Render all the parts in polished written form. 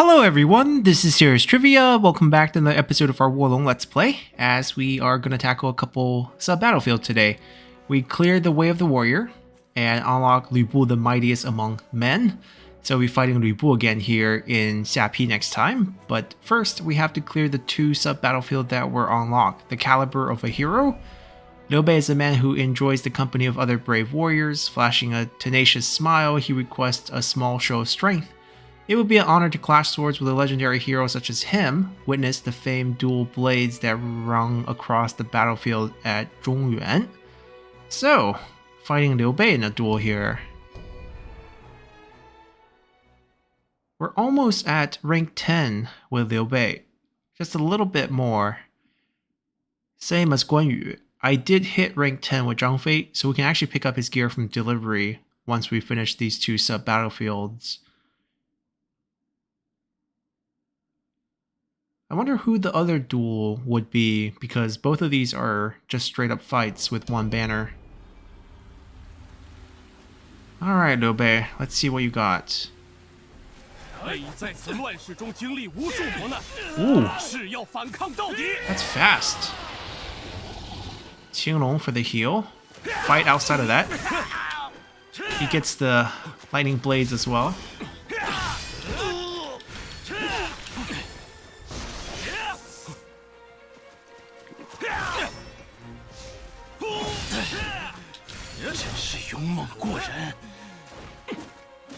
Hello everyone, this is Serious Trivia. Welcome back to another episode of our Warlong Let's Play, as we are going to tackle a couple sub-battlefield today. We cleared the Way of the Warrior, and unlock Lu Bu the Mightiest Among Men. So we'll be fighting Lu Bu again here in Xiapi next time, but first we have to clear the two sub-battlefield that were unlocked. The Caliber of a Hero. Liu Bei is a man who enjoys the company of other brave warriors. Flashing a tenacious smile, he requests a small show of strength. It would be an honor to clash swords with a legendary hero such as him. Witness the famed dual blades that rung across the battlefield at Zhongyuan. So, fighting Liu Bei in a duel here. We're almost at rank 10 with Liu Bei. Just a little bit more. Same as Guan Yu. I did hit rank 10 with Zhang Fei, so we can actually pick up his gear from delivery once we finish these two sub-battlefields. I wonder who the other duel would be, because both of these are just straight up fights with one banner. Alright, Liu Bei, let's see what you got. Ooh. That's fast. Qinglong for the heal. Fight outside of that. He gets the lightning blades as well.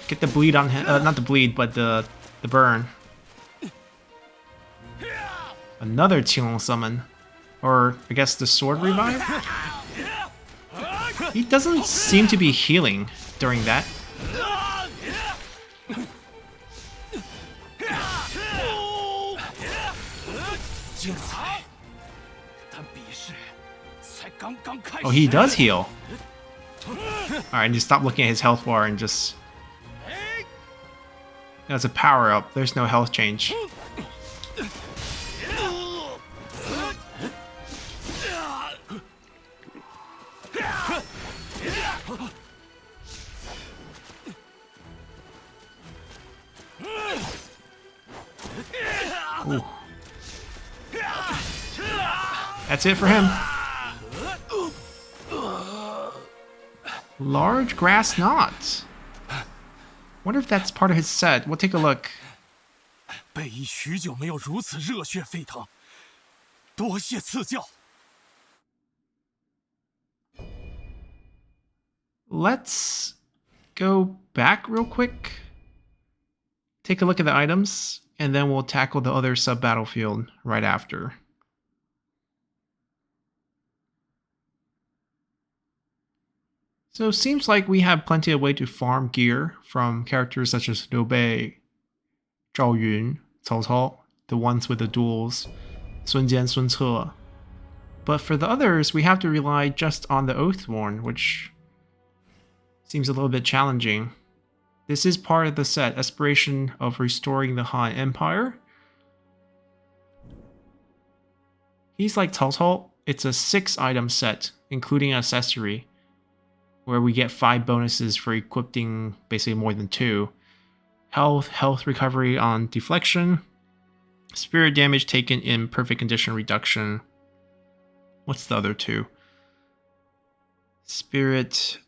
Get the bleed on him, not the bleed, but the burn. Another Qinglong summon. Or, I guess the sword revive? He doesn't seem to be healing during that. Oh, he does heal. Alright, and just stop looking at his health bar and just... No, it's a power up. There's no health change. Ooh. That's it for him. Large grass knot. Wonder if that's part of his set. We'll take a look. Let's go back real quick. Take a look at the items, and then we'll tackle the other sub-battlefield right after. So it seems like we have plenty of way to farm gear from characters such as Liu Bei, Zhao Yun, Cao Cao, the ones with the duels, Sun Jian, Sun Ce. But for the others, we have to rely just on the Oathborn, which seems a little bit challenging. This is part of the set, Aspiration of Restoring the Han Empire. He's like Cao Cao. It's a 6-item set, including an accessory, where we get 5 bonuses for equipping basically more than 2. Health recovery on deflection. Spirit damage taken in perfect condition reduction. What's the other 2? Spirit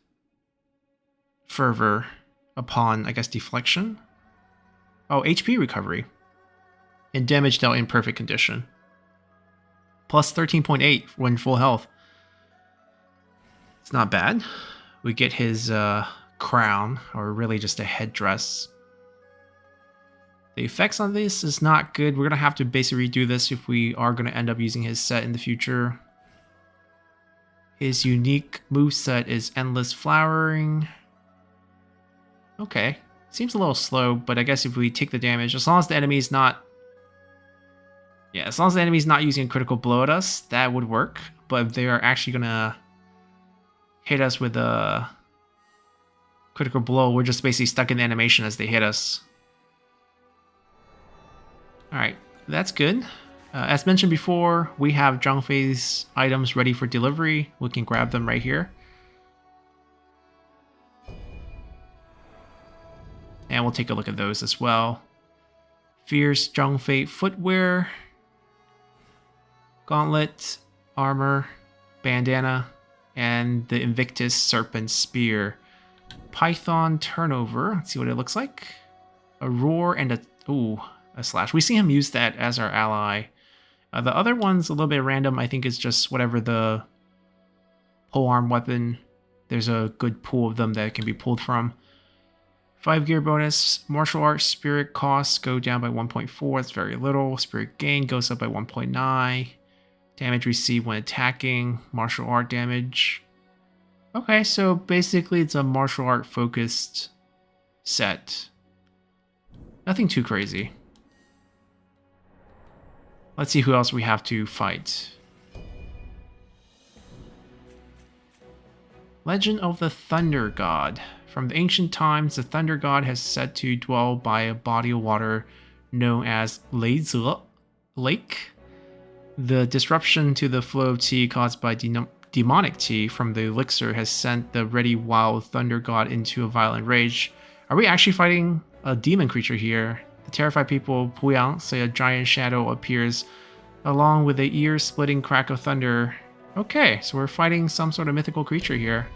fervor upon, I guess, deflection. Oh, HP recovery. And damage dealt in perfect condition. Plus 13.8 when full health. It's not bad. We get his crown, or really just a headdress. The effects on this is not good. We're going to have to basically redo this if we are going to end up using his set in the future. His unique moveset is Endless Flowering. Okay. Seems a little slow, but I guess if we take the damage, as long as the enemy's not... Yeah, as long as the enemy's not using a critical blow at us, that would work. But if they are actually going to hit us with a critical blow, we're just basically stuck in the animation as they hit us. Alright, that's good. As mentioned before, we have Zhang Fei's items ready for delivery. We can grab them right here. And we'll take a look at those as well. Fierce Zhangfei footwear, gauntlet, armor, bandana, and the Invictus Serpent Spear. Python turnover. Let's see what it looks like. A roar and a slash. We see him use that as our ally. The other one's a little bit random. I think it's just whatever the polearm weapon. There's a good pool of them that can be pulled from. 5 gear bonus. Martial arts spirit costs go down by 1.4. That's very little. Spirit gain goes up by 1.9. Damage received when attacking. Martial art damage. Okay, so basically it's a martial art focused set. Nothing too crazy. Let's see who else we have to fight. Legend of the Thunder God. From the ancient times, the Thunder God has said to dwell by a body of water known as Leize Lake. The disruption to the flow of tea caused by demonic tea from the elixir has sent the ready wild Thunder God into a violent rage. Are we actually fighting a demon creature here? The terrified people of Puyang say a giant shadow appears along with the ear-splitting crack of thunder. Okay, so we're fighting some sort of mythical creature here.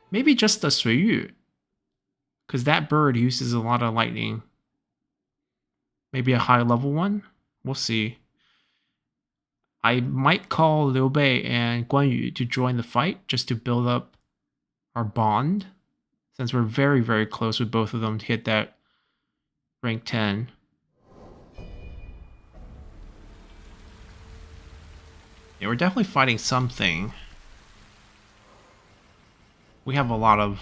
Maybe just a Suiyu, because that bird uses a lot of lightning. Maybe a high level one? We'll see. I might call Liu Bei and Guan Yu to join the fight just to build up our bond, since we're very, very close with both of them to hit that rank 10. Yeah, we're definitely fighting something. We have a lot of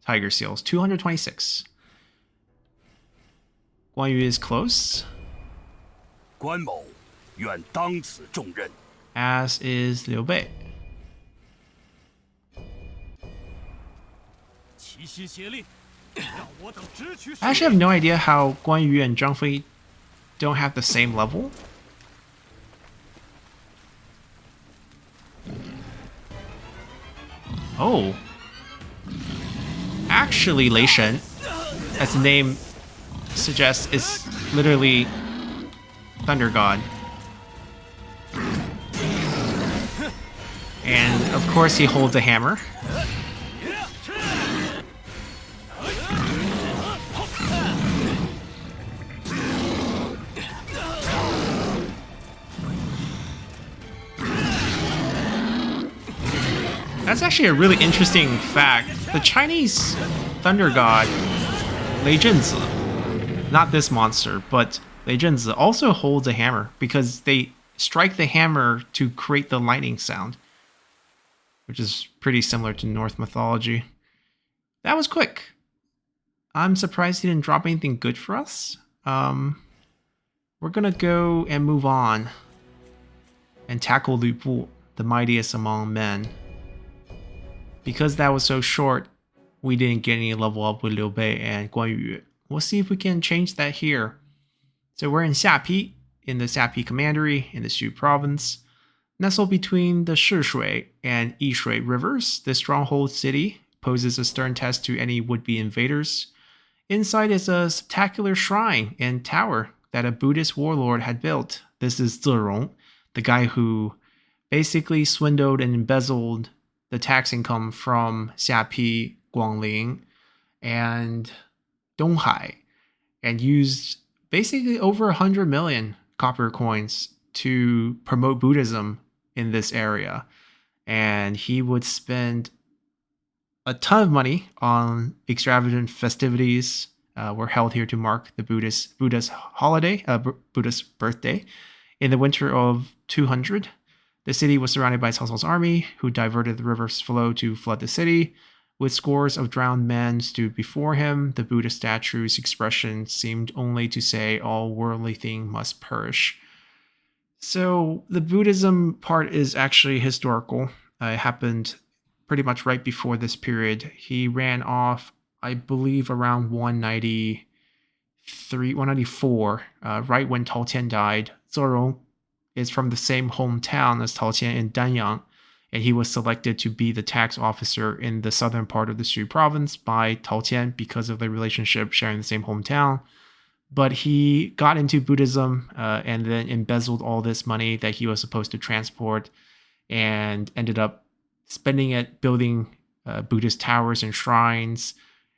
tiger seals. 226. Guan Yu is close. 关某愿当此重任。 As is Liu Bei. 齐心协力，让我等直取。 I actually have no idea how Guan Yu and Zhang Fei don't have the same level. Oh. Actually, Lei Shen, as the name suggests, is literally Thunder God. And of course he holds a hammer. That's actually a really interesting fact. The Chinese Thunder God, Lei Zhenzi, not this monster, but Lei Zhenzi also holds a hammer because they strike the hammer to create the lightning sound, which is pretty similar to Norse mythology. That was quick. I'm surprised he didn't drop anything good for us. We're gonna go and move on and tackle Lu Bu, the mightiest among men. Because that was so short, we didn't get any level up with Liu Bei and Guan Yu. We'll see if we can change that here. So we're in Xiapi, in the Xiapi Commandery, in the Xu Province. Nestled between the Shishui and Yishui rivers, this stronghold city poses a stern test to any would-be invaders. Inside is a spectacular shrine and tower that a Buddhist warlord had built. This is Zerong, the guy who basically swindled and embezzled the tax income from Xiapi, Guangling, and Donghai, and used basically over 100 million copper coins to promote Buddhism in this area. And he would spend a ton of money on extravagant festivities were held here to mark the Buddha's holiday, Buddha's birthday, in the winter of 200. The city was surrounded by Cao Cao's army, who diverted the river's flow to flood the city. With scores of drowned men stood before him, the Buddha statue's expression seemed only to say all worldly things must perish. So the Buddhism part is actually historical. It happened pretty much right before this period. He ran off, I believe, around 194, right when Tao Tian died. Zorong is from the same hometown as Tao Tian in Danyang, and he was selected to be the tax officer in the southern part of the Shui province by Tao Qian because of their relationship, sharing the same hometown. But he got into Buddhism and then embezzled all this money that he was supposed to transport and ended up spending it building Buddhist towers and shrines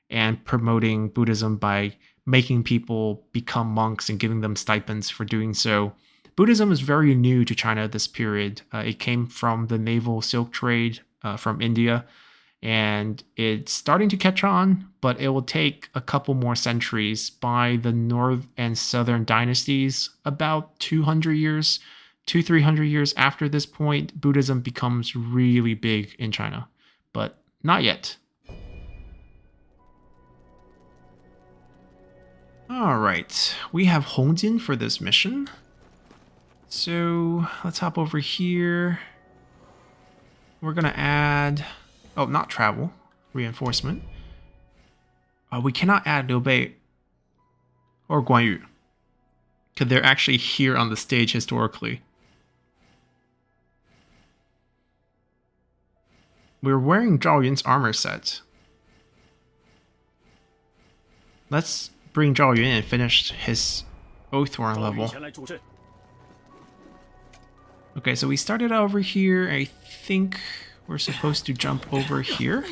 and promoting Buddhism by making people become monks and giving them stipends for doing so. Buddhism is very new to China at this period. It came from the naval silk trade from India, and it's starting to catch on, but it will take a couple more centuries. By the North and Southern dynasties, about 200 years, 300 years after this point, Buddhism becomes really big in China, but not yet. All right, we have Hongjin for this mission. So let's hop over here. We're gonna add, oh, not travel, reinforcement. We cannot add Liu Bei or Guan Yu because they're actually here on the stage historically. We're wearing Zhao Yun's armor set. Let's bring Zhao Yun and finish his Oathworn level. Okay, so we started over here. I think we're supposed to jump over here.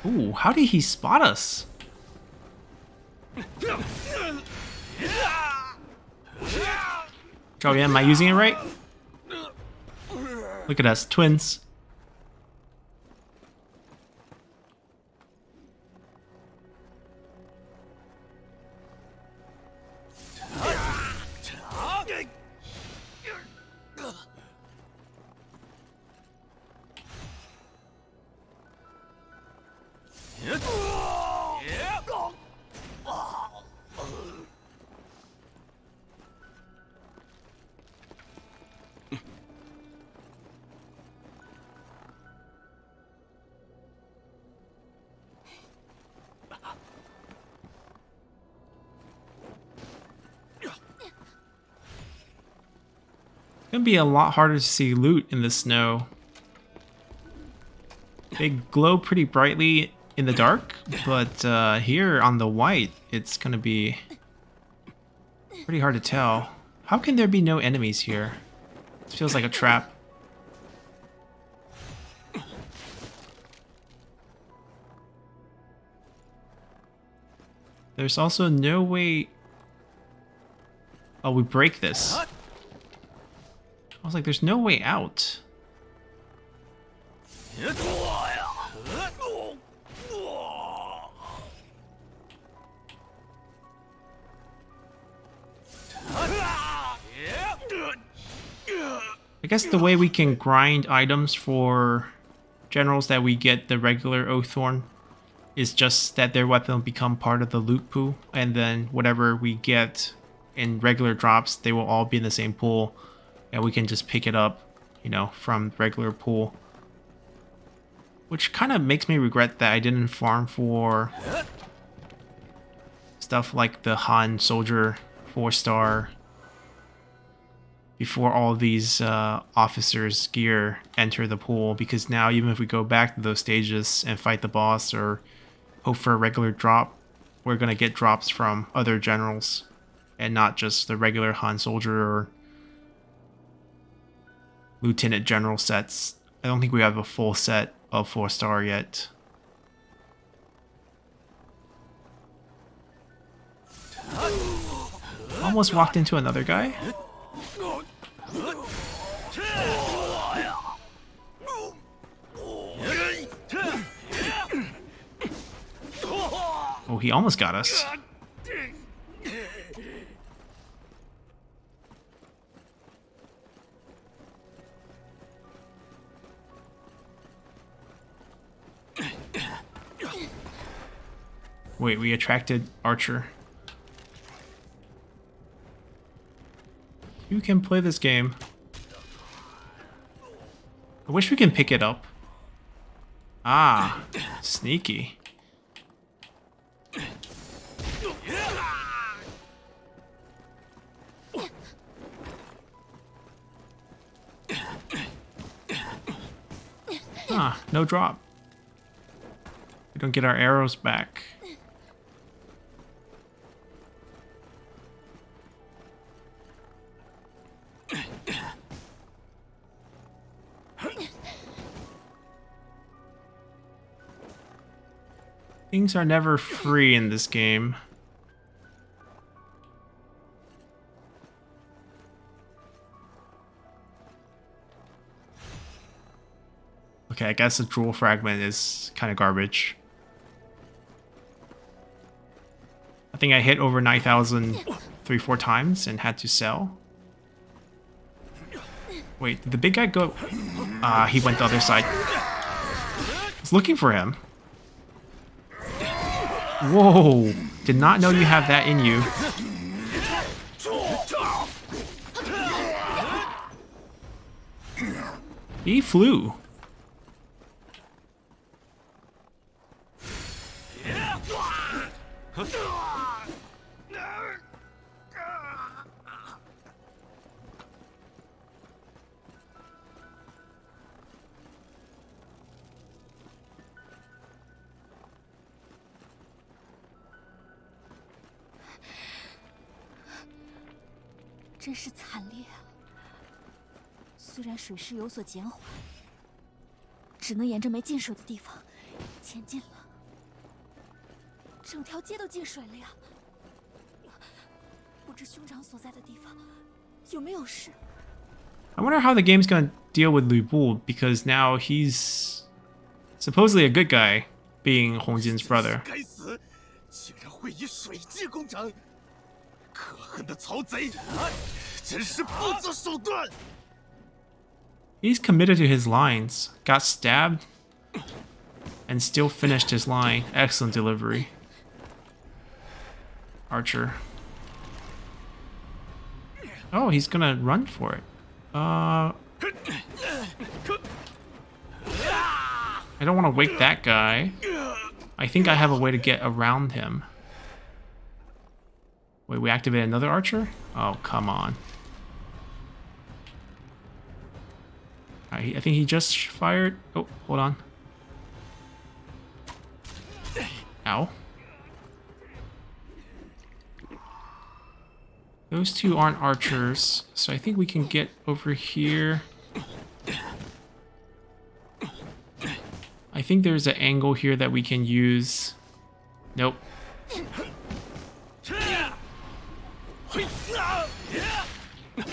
Ooh, how did he spot us? Zhao Yan, am I using it right? Look at us, twins. It's gonna be a lot harder to see loot in the snow. They glow pretty brightly in the dark, but here on the white, it's gonna be pretty hard to tell. How can there be no enemies here? This feels like a trap. There's also no way... Oh, we break this. I was like, there's no way out. I guess the way we can grind items for generals that we get the regular Oaththorn is just that their weapon will become part of the loot pool, and then whatever we get in regular drops, they will all be in the same pool, and we can just pick it up, you know, from regular pool. Which kind of makes me regret that I didn't farm for stuff like the Han Soldier 4-star before all these officers' gear enter the pool, because now even if we go back to those stages and fight the boss or hope for a regular drop, we're going to get drops from other generals and not just the regular Han Soldier or Lieutenant General sets. I don't think we have a full set of 4-star yet. Almost walked into another guy. Oh, he almost got us. Wait, we attracted Archer. You can play this game. I wish we can pick it up. Ah, sneaky. Ah, no drop. We don't get our arrows back. Things are never free in this game. Okay, I guess the jewel fragment is kind of garbage. I think I hit over 9,000 3-4 times and had to sell. Wait, did the big guy go? Ah, he went the other side. I was looking for him. Whoa, did not know you have that in you. He flew.真是惨烈啊！虽然水势有所减缓，只能沿着没进水的地方前进了。整条街都进水了呀！不知兄长所在的地方有没有事？ I wonder how the game's gonna deal with Lu Bu, because now he's supposedly a good guy, being Hong Jin's brother. 该死，竟然会以水计攻城！可恨的曹贼，真是不择手段。 He's committed to his lines. Got stabbed and still finished his line. Excellent delivery. Archer. Oh, he's gonna run for it. I don't want to wake that guy. I think I have a way to get around him. Wait, we activate another archer? Oh, come on. I think he just fired. Oh, hold on. Ow. Those two aren't archers, so I think we can get over here. I think there's an angle here that we can use. Nope.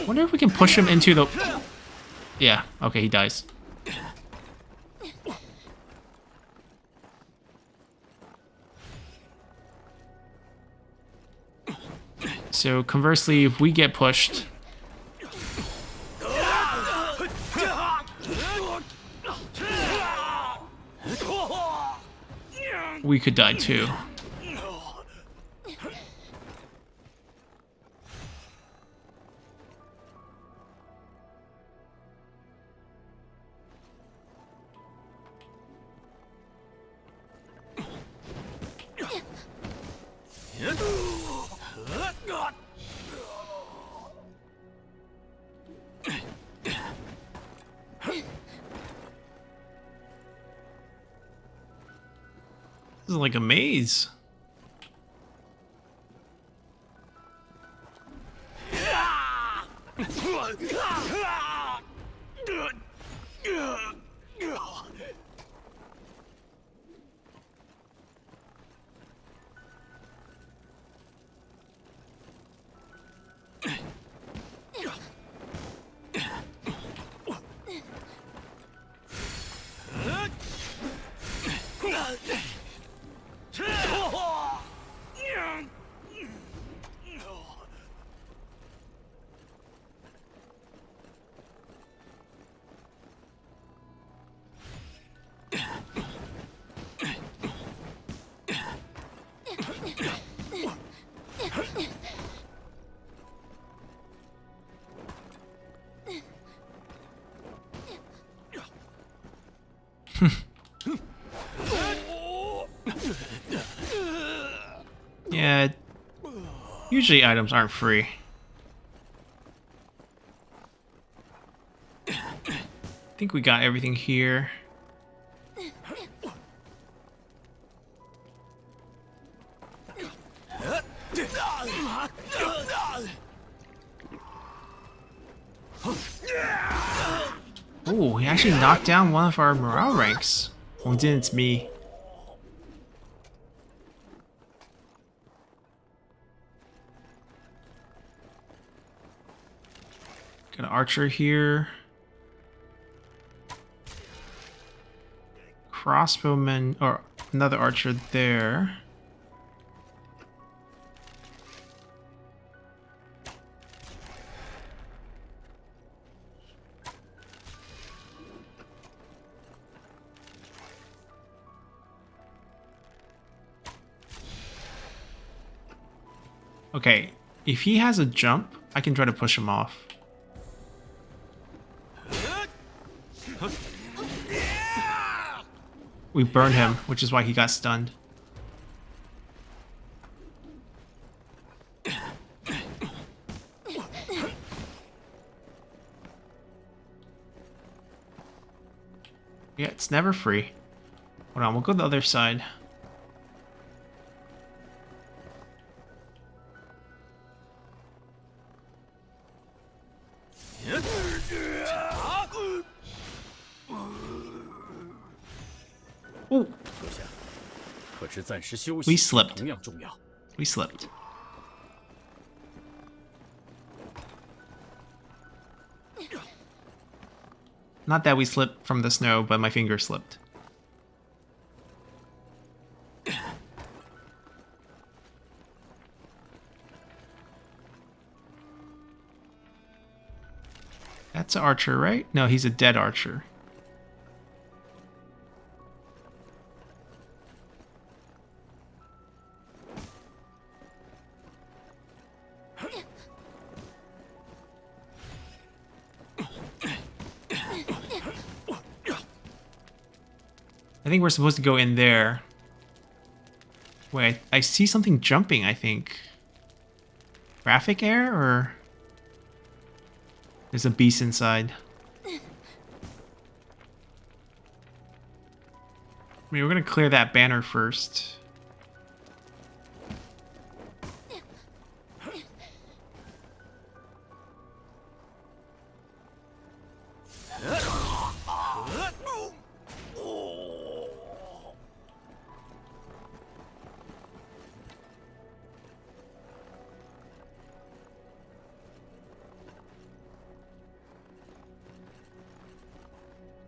Wonder if we can push him into the... Yeah, okay, he dies. So conversely, if we get pushed, we could die too. This is like a maze. Usually items aren't free. I think we got everything here. Oh, he actually knocked down one of our morale ranks. Well, it didn't, it's me. Got an archer here. Crossbowman, or another archer there. Okay, if he has a jump, I can try to push him off. We burned him, which is why he got stunned. Yeah, it's never free. Hold on, we'll go to the other side. Ooh. We slipped. We slipped. Not that we slipped from the snow, but my finger slipped. That's an archer, right? No, he's a dead archer. I think we're supposed to go in there. Wait, I see something jumping, I think. Graphic error, or... There's a beast inside. I mean, we're gonna clear that banner first.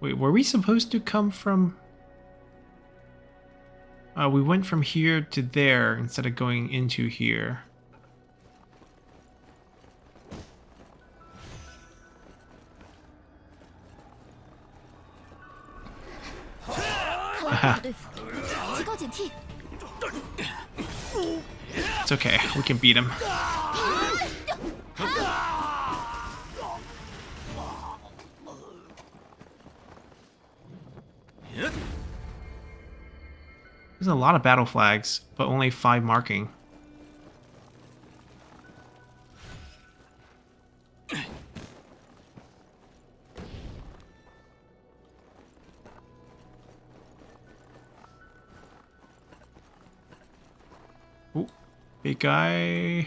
Wait, were we supposed to come from... we went from here to there instead of going into here. It's okay, we can beat him. There's a lot of battle flags, but only 5 marking. Ooh, big guy.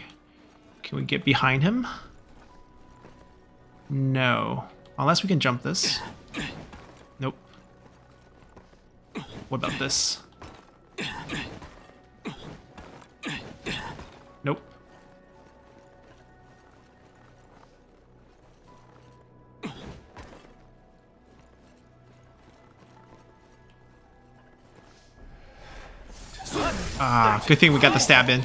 Can we get behind him? No. Unless we can jump this. Nope. What about this? Nope. Ah, good thing we got the stab in.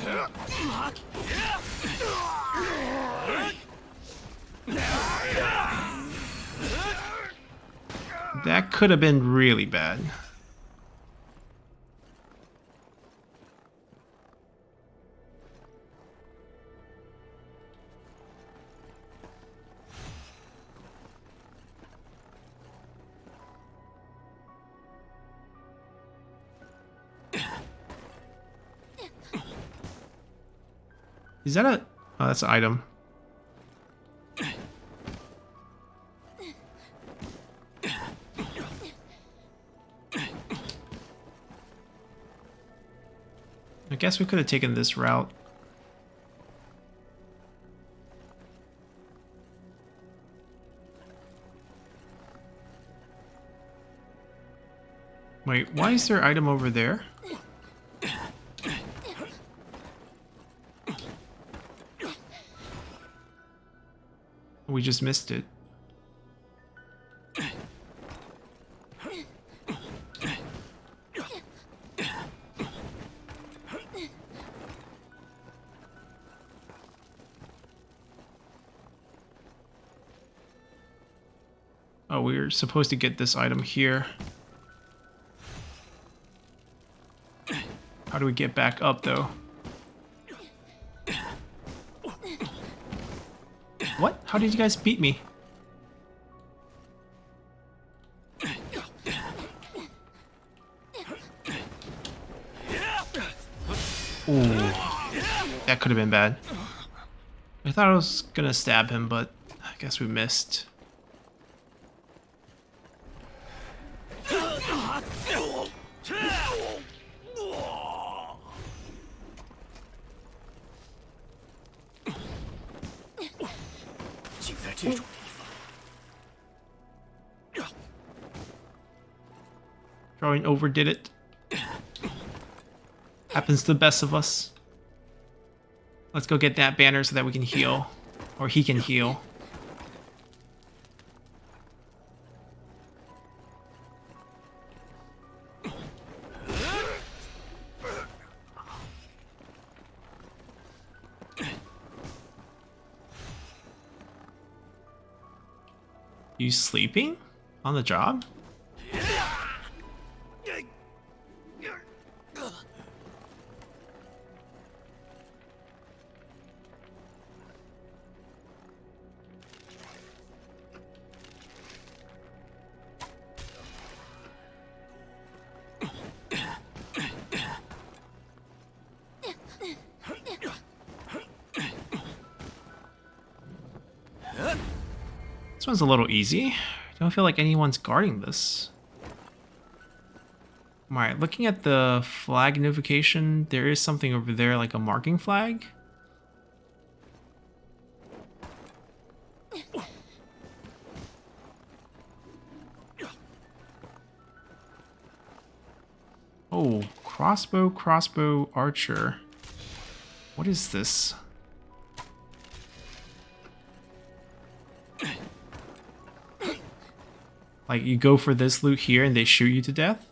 That could have been really bad. Is that a... Oh, that's an item. I guess we could have taken this route. Wait, why is there an item over there? We just missed it. Oh, we were supposed to get this item here. How do we get back up, though? What? How did you guys beat me? Ooh. That could have been bad. I thought I was gonna stab him, but I guess we missed. Drawing overdid it. Happens to the best of us. Let's go get that banner so that we can heal. Or he can heal. You sleeping? On the job? This one's a little easy. I don't feel like anyone's guarding this. Alright, looking at the flag notification, there is something over there like a marking flag. Oh, crossbow, archer. What is this? Like, you go for this loot here and they shoot you to death?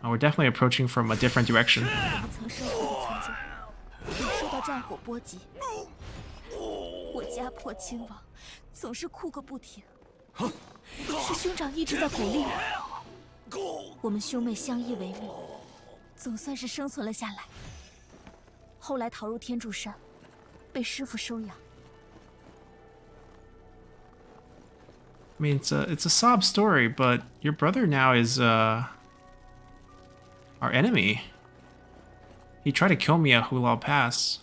Oh, we're definitely approaching from a different direction. 我家破亲王总是哭个不停，是兄长一直在鼓励我。我们兄妹相依为命，总算是生存了下来。后来逃入天柱山，被师傅收养。 I mean, it's a sob story, but your brother now is our enemy. He tried to kill me at Hulao Pass.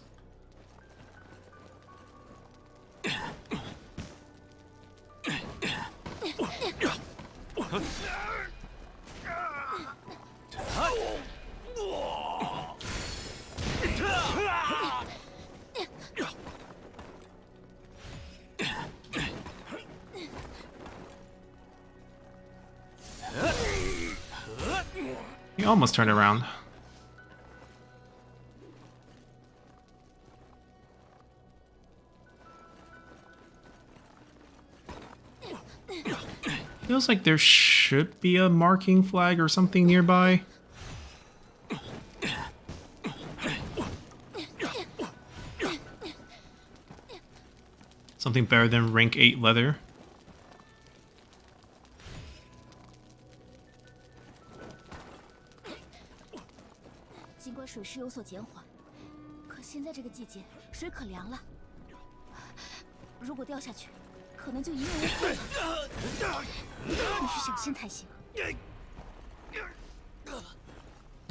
He almost turned around. Feels like there should be a marking flag or something nearby. Something better than rank 8 leather.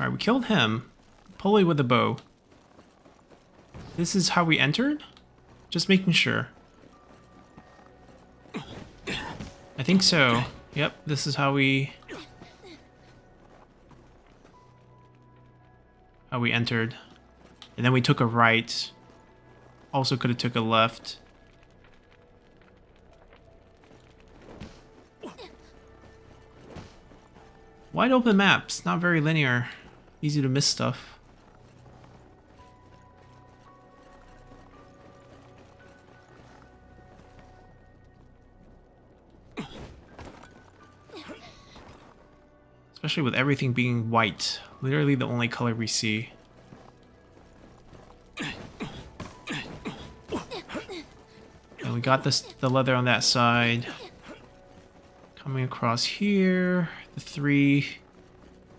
Alright, we killed him. Pulley with a bow. This is how we entered? Just making sure. I think so. Yep, this is how we entered. And then we took a right. Also could have took a left. Wide open maps, not very linear. Easy to miss stuff. Especially with everything being white. Literally the only color we see. And we got the leather on that side. Coming across here. The 3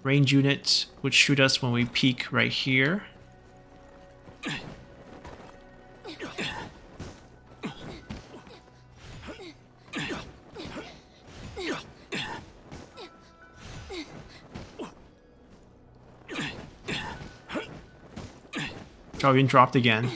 range units would shoot us when we peek right here. Zhao Yun dropped again.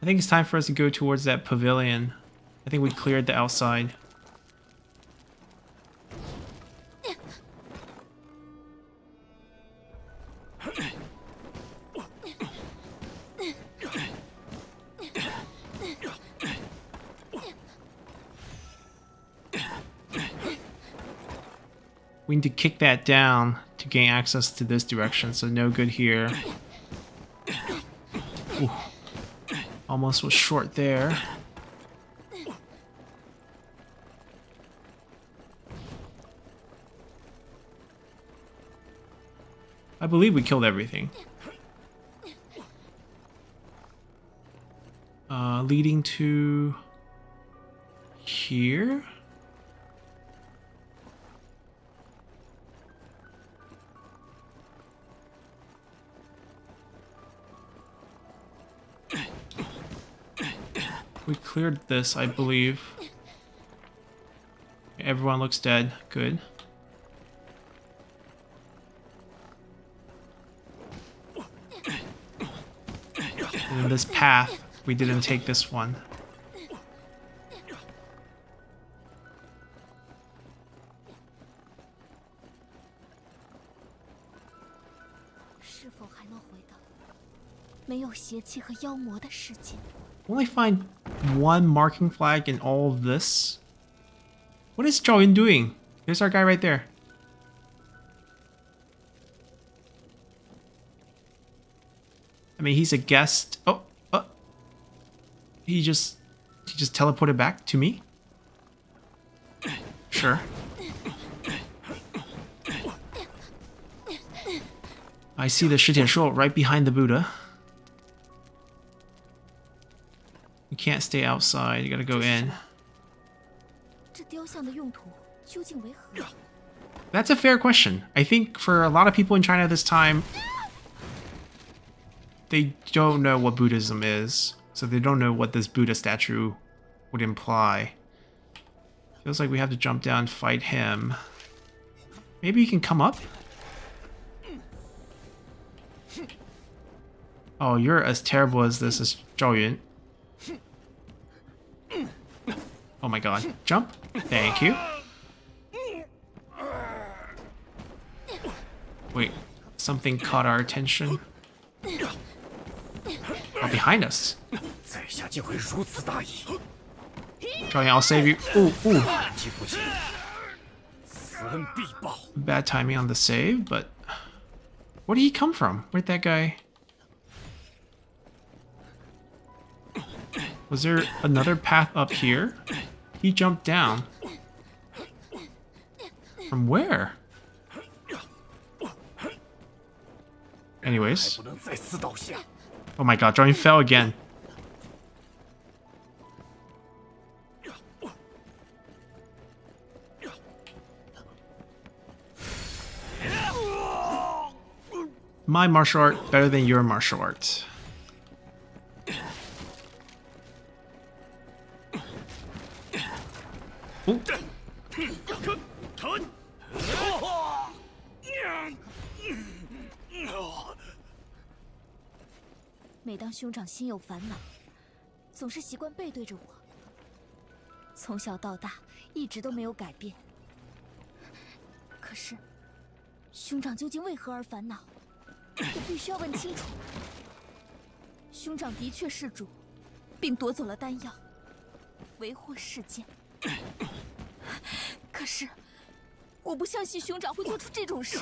I think it's time for us to go towards that pavilion. I think we cleared the outside. We need to kick that down to gain access to this direction, so no good here. Ooh. Almost was short there. I believe we killed everything. Leading to here? We cleared this, I believe. Everyone looks dead. Good. And then this path, we didn't take this one. Only find one marking flag in all of this. What is Zhao Yun doing? There's our guy right there. I mean, he's a guest. Oh, he just teleported back to me. Sure. I see the Shitian Shuo right behind the Buddha. You can't stay outside, you gotta go in. That's a fair question. I think for a lot of people in China this time, they don't know what Buddhism is, so they don't know what this Buddha statue would imply. Feels like we have to jump down and fight him. Maybe you can come up? Oh, you're as terrible as this as Zhao Yun. Oh my god. Jump. Thank you. Wait. Something caught our attention. Oh, behind us. Zhao Yun, I'll save you. Ooh, ooh. Bad timing on the save, but... Where did he come from? Where'd that guy... Was there another path up here? He jumped down. From where? Anyways. Oh my god, Zhao Yun fell again. My martial art better than your martial art. Oh. 每当兄长心有烦恼，总是习惯背对着我。从小到大，一直都没有改变。可是，兄长究竟为何而烦恼？我必须要问清楚。兄长的确是主，并夺走了丹药，为祸世间。可是，我不相信兄长会做出这种事。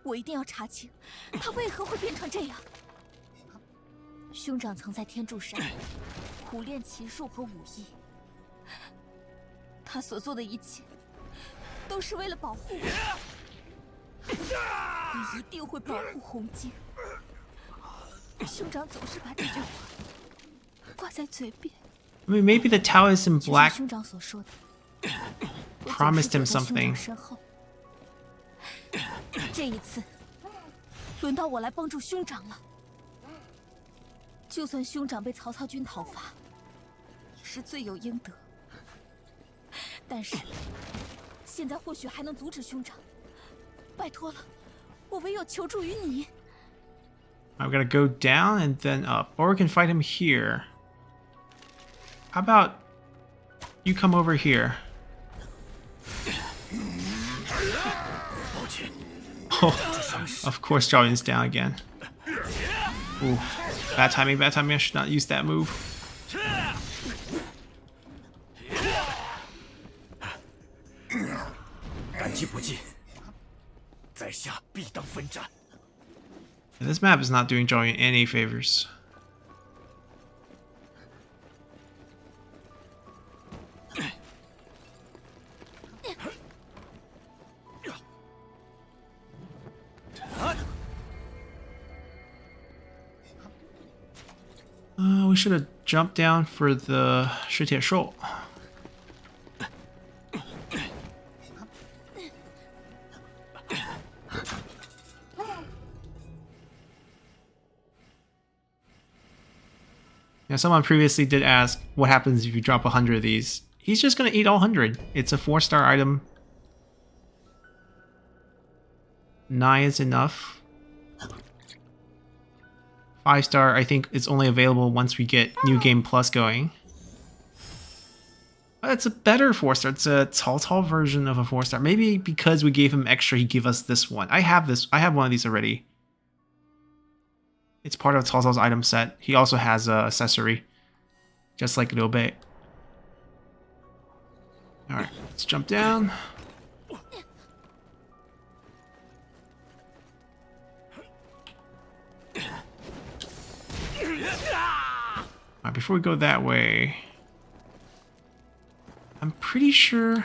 我一定要查清，他为何会变成这样。兄长曾在天柱山苦练骑术和武艺，他所做的一切，都是为了保护我。我一定会保护红晶。兄长总是把这句话挂在嘴边。I mean, maybe the Taoist in 就像 black 兄长所说的， promised him 我总是走在兄 something. 长身后。这一次，轮到我来帮助兄长了。就算兄长被曹操军讨伐，也是罪有应得。但是，现在或许还能阻止兄长。拜托了，我唯有求助于你。I'm gonna go down and then up, or we can fight him here. How about you come over here? Oh, of course, Zhao down again. Ooh, bad timing, bad timing. I should not use that move. 感激不尽，在下必当奋战。 This map is not doing Zhao any favors. We should have jumped down for the 石铁兽. Now, someone previously did ask, what happens if you drop 100 of these? He's just going to eat all 100. It's a 4-star item. 9 is enough. 5-star, I think it's only available once we get New Game Plus going. But it's a better 4-star. It's a Cao Cao version of a 4-star. Maybe because we gave him extra, he gave us this one. I have this. I have one of these already. It's part of Cao Cao's item set. He also has an accessory, just like Liu Bei. Alright, let's jump down. Alright, before we go that way, I'm pretty sure...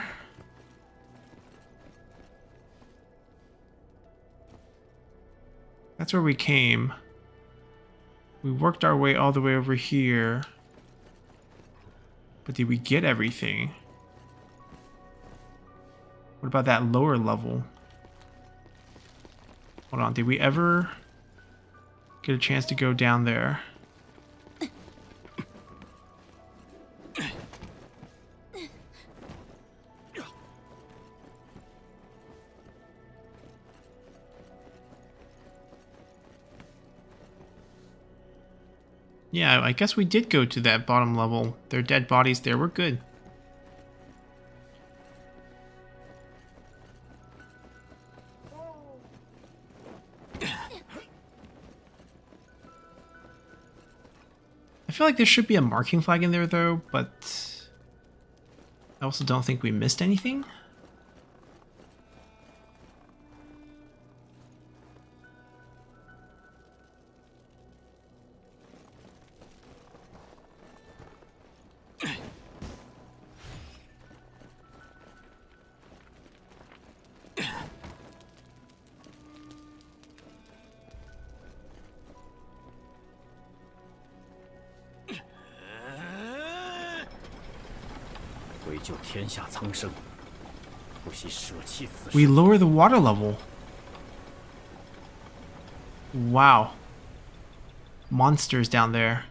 that's where we came. We worked our way all the way over here. But did we get everything? What about that lower level? Hold on, did we ever get a chance to go down there? Yeah, I guess we did go to that bottom level. There are dead bodies there. We're good. I feel like there should be a marking flag in there though, but I also don't think we missed anything. We lower the water level. Wow. Monsters down there.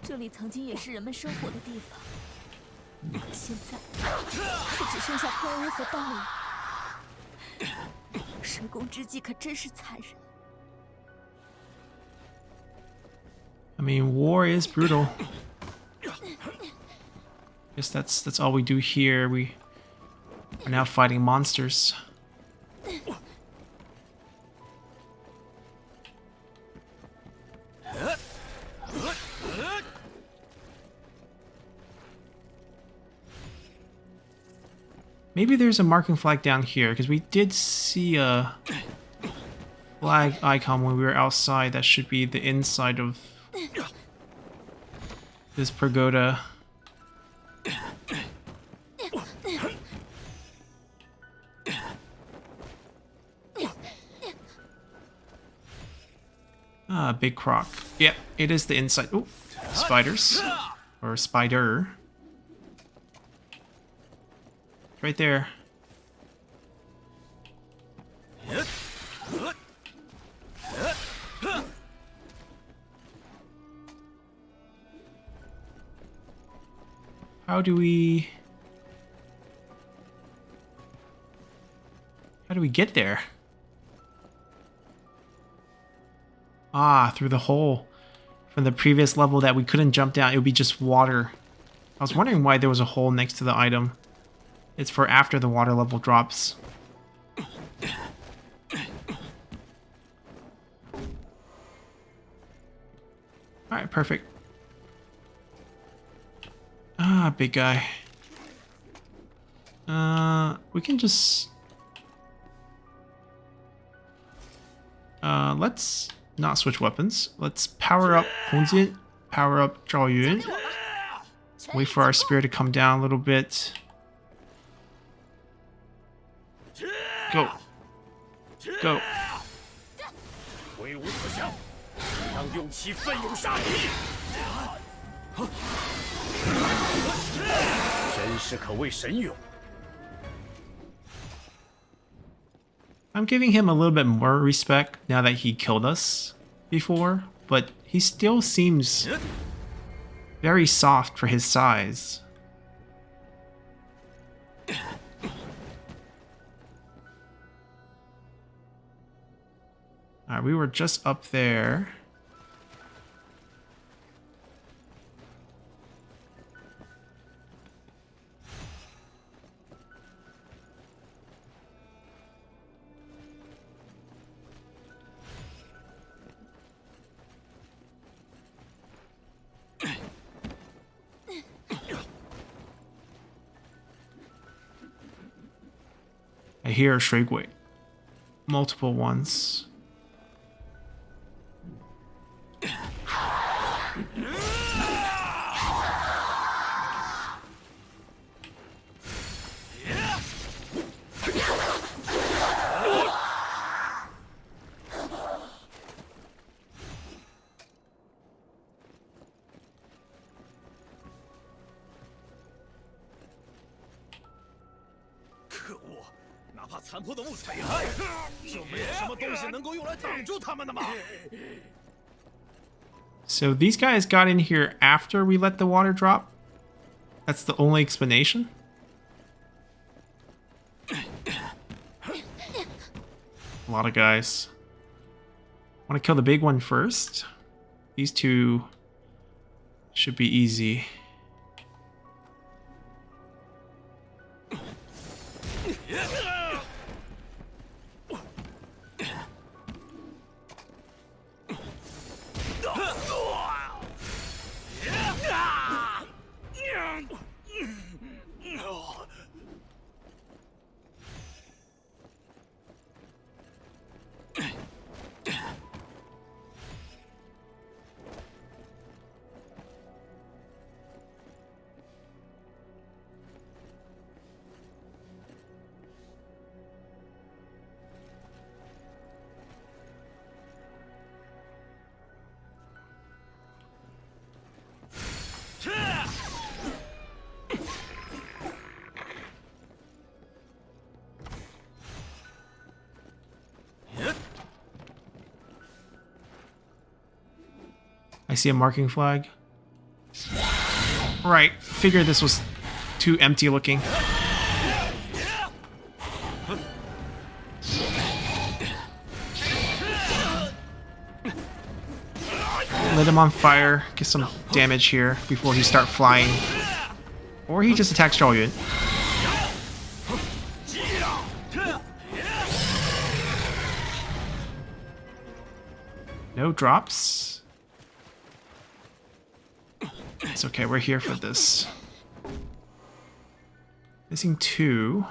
这里曾经也是人们生活的地方，可现在却只剩下荒芜和暴力。水攻之际可真是残忍。 I mean, war is brutal. Guess that's all we do here. We are now fighting monsters. Maybe there's a marking flag down here, because we did see a flag icon when we were outside. That should be the inside of this pagoda. Ah, big croc. Yep, it is the inside. Oh, spiders. Or spider. Right there. How do we get there? Ah, through the hole from the previous level that we couldn't jump down. It would be just water. I was wondering why there was a hole next to the item. It's for after the water level drops. Alright, perfect. Ah, big guy. We can just... let's not switch weapons. Let's power up Hongjin, power up Zhao Yun. Wait for our spear to come down a little bit. Go. Go. 挥舞此枪，当用其奋勇杀敌，真是可谓神勇。 I'm giving him a little bit more respect now that he killed us before, but he still seems very soft for his size. Alright, we were just up there. I hear a Shrigway. Multiple ones. So these guys got in here after we let the water drop? That's the only explanation? A lot of guys. Want to kill the big one first? These two should be easy. I see a marking flag. Right. Figured this was too empty looking. Lit him on fire. Get some damage here before he start flying. Or he just attacks Zhao Yun. No drops. It's okay, we're here for this. Missing 2.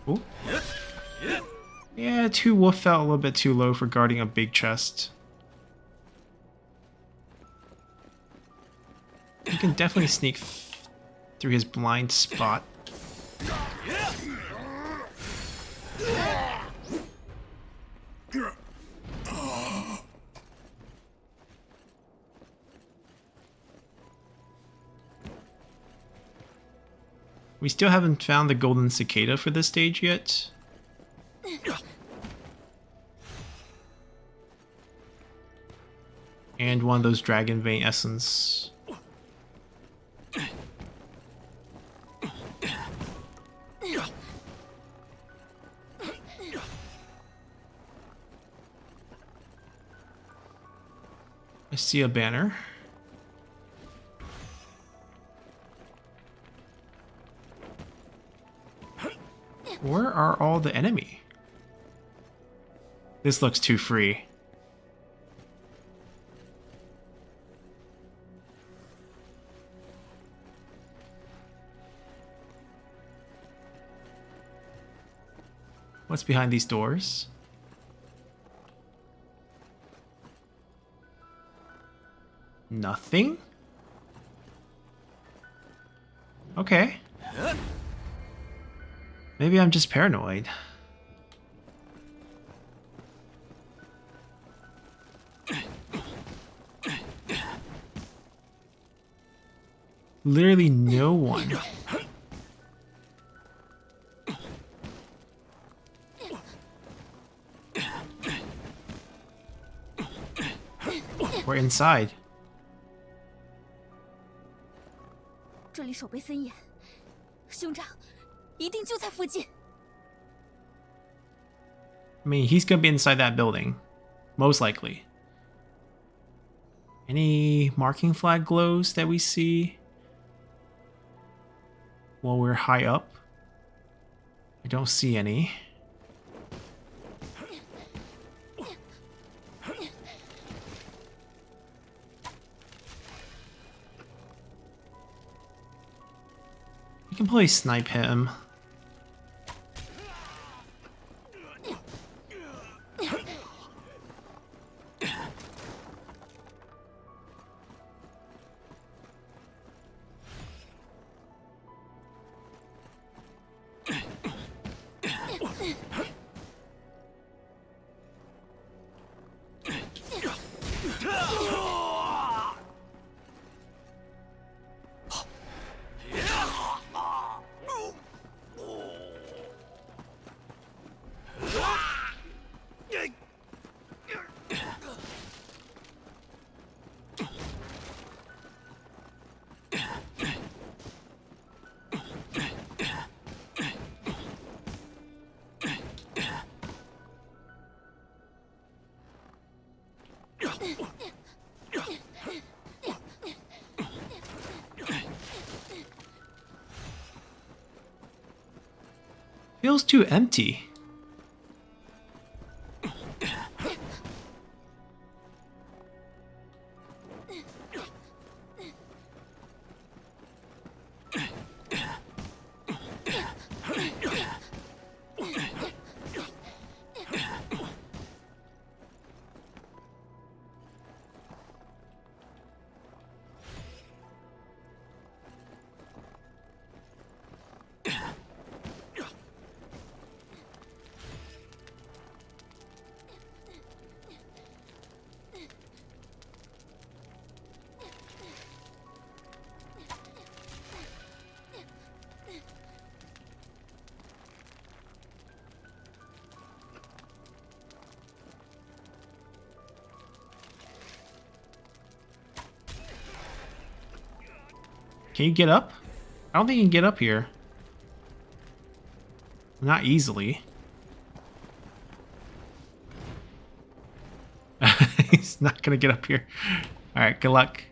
Ooh. Yeah, 2 wolf felt a little bit too low for guarding a big chest. You can definitely sneak through his blind spot. We still haven't found the golden cicada for this stage yet. And one of those dragon vein essence. I see a banner. Where are all the enemy? This looks too free. What's behind these doors? Nothing? Okay. Maybe I'm just paranoid. Literally no one. We're inside. 这里守备森严，兄长一定就在附近。 I mean, he's gonna be inside that building. Most likely. Any marking flag glows that we see while we're high up? I don't see any. We can probably snipe him. Feels too empty. Can you get up? I don't think you can get up here. Not easily. He's not gonna get up here. Alright, good luck.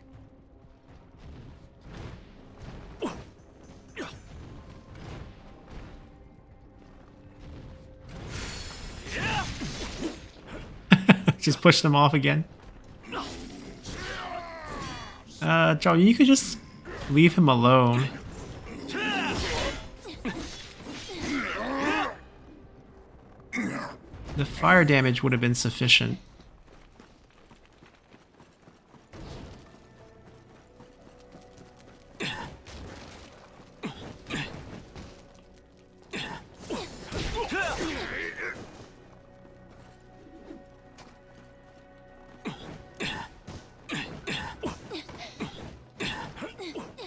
Just push them off again. Joe, you could just leave him alone. The fire damage would have been sufficient.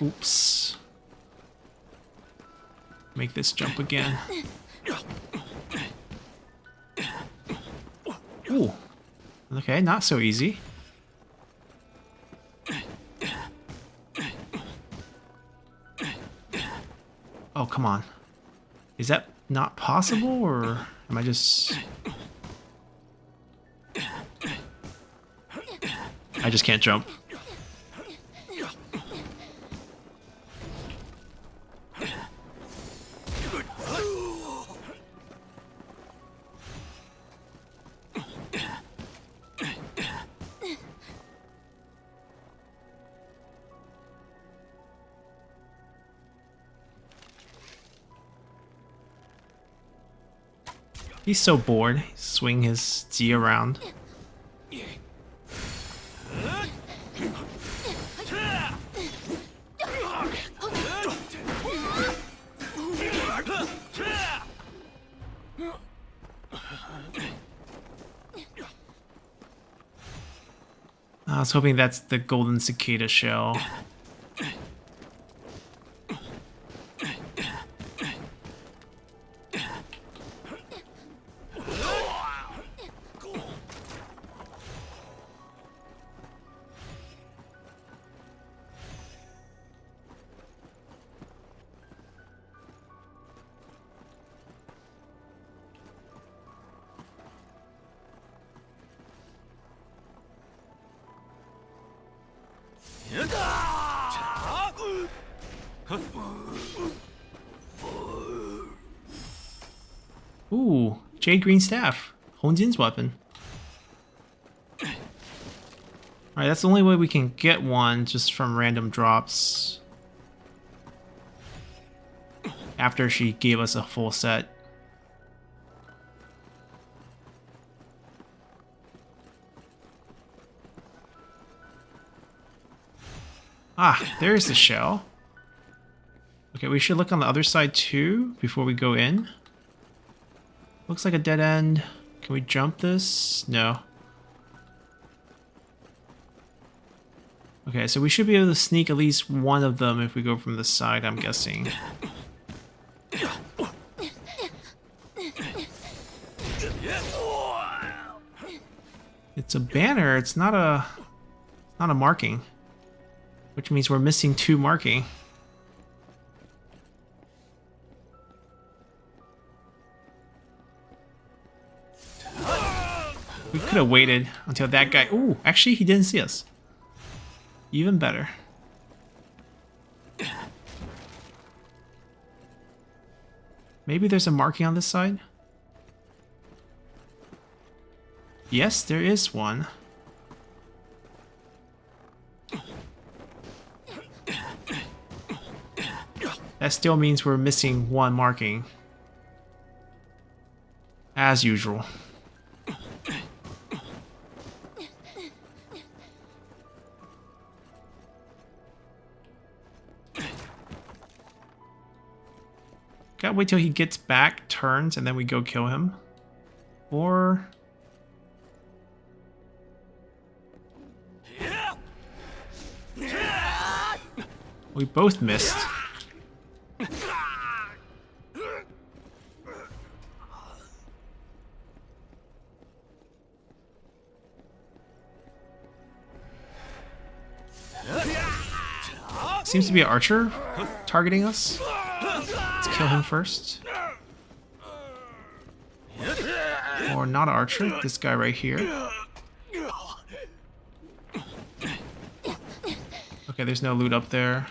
Oops. Make this jump again. Ooh. Okay, not so easy. Oh, come on. Is that not possible, or am I just... I just can't jump. He's so bored. Swing his Z around. I was hoping that's the golden cicada shell. Ooh, Jade Green Staff. Hongjin's weapon. Alright, that's the only way we can get one, just from random drops. After she gave us a full set. Ah, there's the shell. Okay, we should look on the other side too before we go in. Looks like a dead end. Can we jump this? No. Okay, so we should be able to sneak at least one of them if we go from the side, I'm guessing. It's a banner, it's not a marking. Which means we're missing 2 marking. We could have waited until that guy... Ooh, actually he didn't see us. Even better. Maybe there's a marking on this side? Yes, there is one. That still means we're missing 1 marking. As usual. Gotta wait till he gets back, turns, and then we go kill him. Or... we both missed. Seems to be an archer targeting us. Let's kill him first. Or not an archer, this guy right here. Okay, there's no loot up there.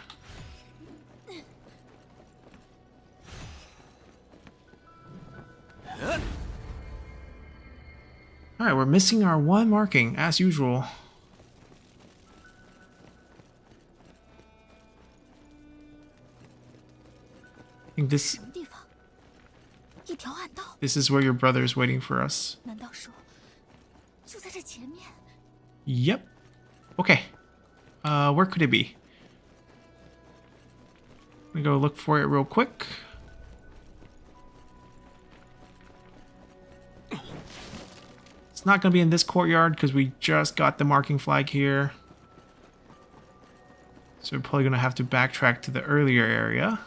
Alright, we're missing our one marking, as usual. I think this is where your brother is waiting for us. Yep. Okay. Where could it be? Let me go look for it real quick. It's not going to be in this courtyard because we just got the marking flag here. So we're probably going to have to backtrack to the earlier area.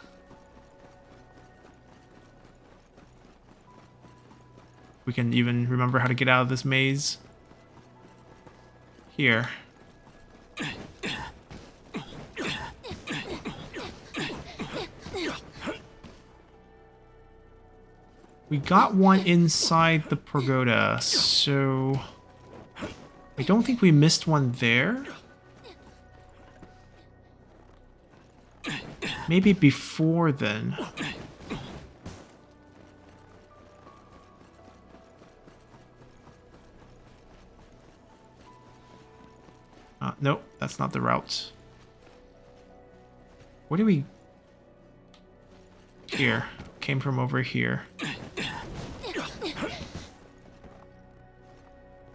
We can even remember how to get out of this maze. Here. We got one inside the pagoda, so I don't think we missed one there. Maybe before then. Nope, that's not the route. Where do we... Here. Came from over here.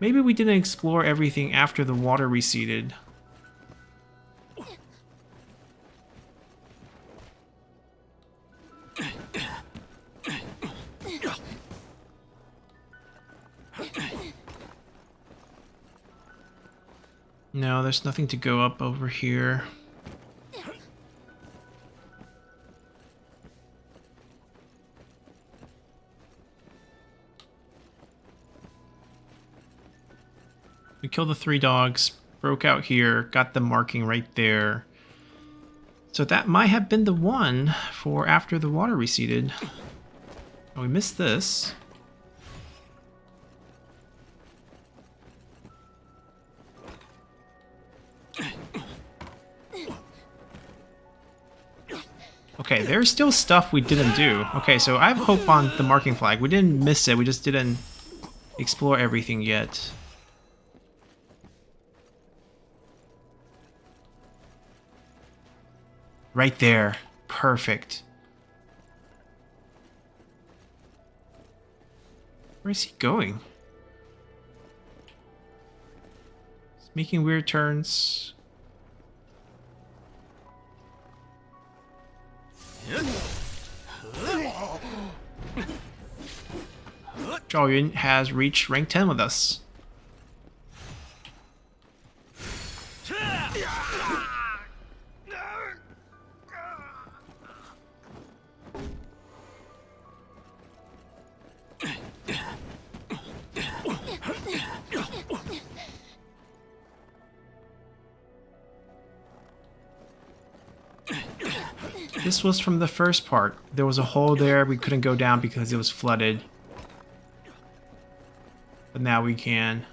Maybe we didn't explore everything after the water receded. No, there's nothing to go up over here. We killed the 3 dogs, broke out here, got the marking right there. So that might have been the one for after the water receded. Oh, we missed this. Okay, there's still stuff we didn't do. Okay, so I have hope on the marking flag. We didn't miss it, we just didn't explore everything yet. Right there. Perfect. Where is he going? He's making weird turns. Zhao Yun has reached rank 10 with us. This was from the first part. There was a hole there, we couldn't go down because it was flooded. But now we can.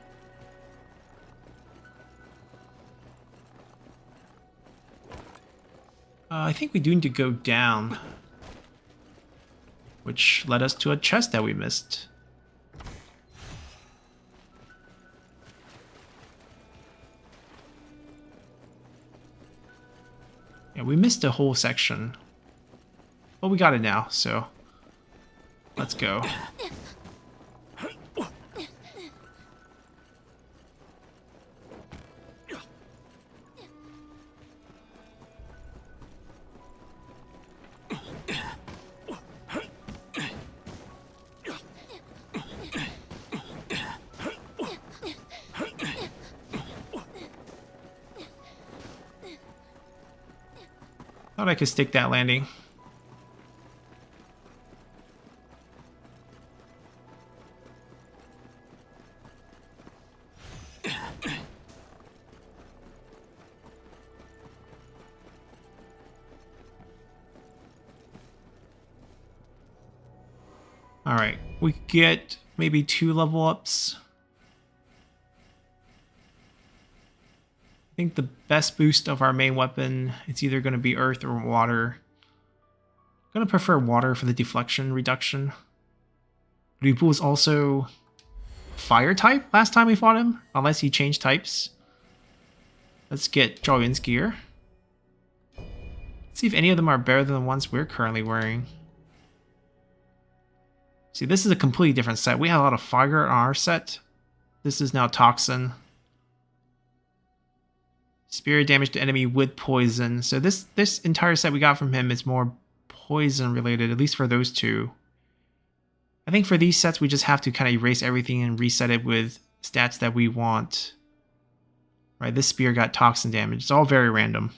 I think we do need to go down. Which led us to a chest that we missed. Yeah, we missed a whole section. Well, we got it now, so let's go. Thought I could stick that landing. Alright, we could get maybe 2 level ups. I think the best boost of our main weapon, it's either going to be earth or water. I'm going to prefer water for the deflection reduction. Lu Bu is also fire type last time we fought him, unless he changed types. Let's get Zhao Yun's gear. Let's see if any of them are better than the ones we're currently wearing. See, this is a completely different set. We had a lot of fire on our set. This is now Toxin. Spirit damage to enemy with poison. So this entire set we got from him is more poison related, at least for those two. I think for these sets we just have to kind of erase everything and reset it with stats that we want. Right, this spear got toxin damage. It's all very random.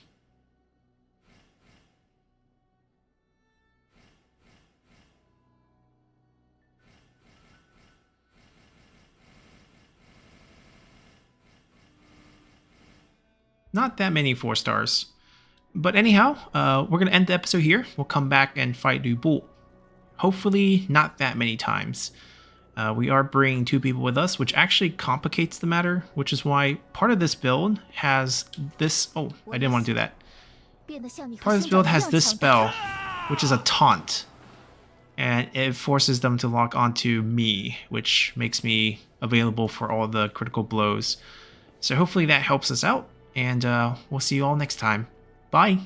Not that many 4 stars. But anyhow, we're going to end the episode here. We'll come back and fight Lu Bu. Hopefully not that many times. We are bringing 2 people with us, which actually complicates the matter, which is why part of this build has this... Oh, I didn't want to do that. Part of this build has this spell, which is a taunt. And it forces them to lock onto me, which makes me available for all the critical blows. So hopefully that helps us out. And we'll see you all next time. Bye!